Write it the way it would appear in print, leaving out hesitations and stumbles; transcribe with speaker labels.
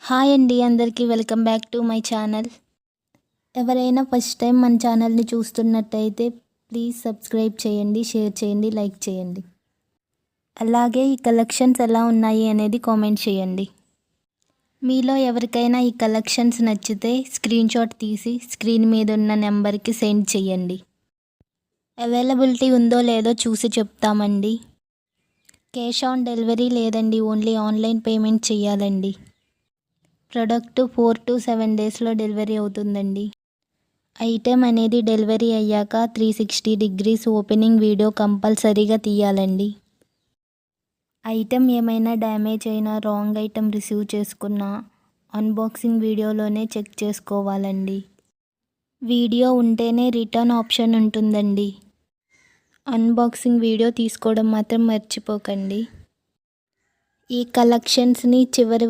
Speaker 1: Hi అండి అందరికీ welcome back to my channel. ఎవరైనా ఫస్ట్ టైం మన ఛానల్ని చూస్తున్నట్టయితే ప్లీజ్ సబ్స్క్రైబ్ చేయండి, షేర్ చేయండి, లైక్ చేయండి. అలాగే ఈ కలెక్షన్స్ ఎలా ఉన్నాయి అనేది కామెంట్ చేయండి. మీలో ఎవరికైనా ఈ కలెక్షన్స్ నచ్చితే స్క్రీన్ షాట్ తీసి స్క్రీన్ మీద ఉన్న నెంబర్కి సెండ్ చేయండి. అవైలబిలిటీ ఉందో లేదో చూసి చెప్తామండి. క్యాష్ ఆన్ డెలివరీ లేదండి, ఓన్లీ ఆన్లైన్ పేమెంట్ చేయాలండి. ప్రోడక్ట్ 4 to 7 డేస్లో డెలివరీ అవుతుందండి. ఐటెం అనేది డెలివరీ అయ్యాక 360 degrees ఓపెనింగ్ వీడియో కంపల్సరీగా తీయాలండి. ఐటెం ఏమైనా డ్యామేజ్ అయినా, రాంగ్ ఐటెం రిసీవ్ చేసుకున్నా అన్బాక్సింగ్ వీడియోలోనే చెక్ చేసుకోవాలండి. వీడియో ఉంటేనే రిటర్న్ ఆప్షన్ ఉంటుందండి. అన్బాక్సింగ్ వీడియో తీసుకోవడం మాత్రం మర్చిపోకండి. ఈ కలెక్షన్స్ని చివరి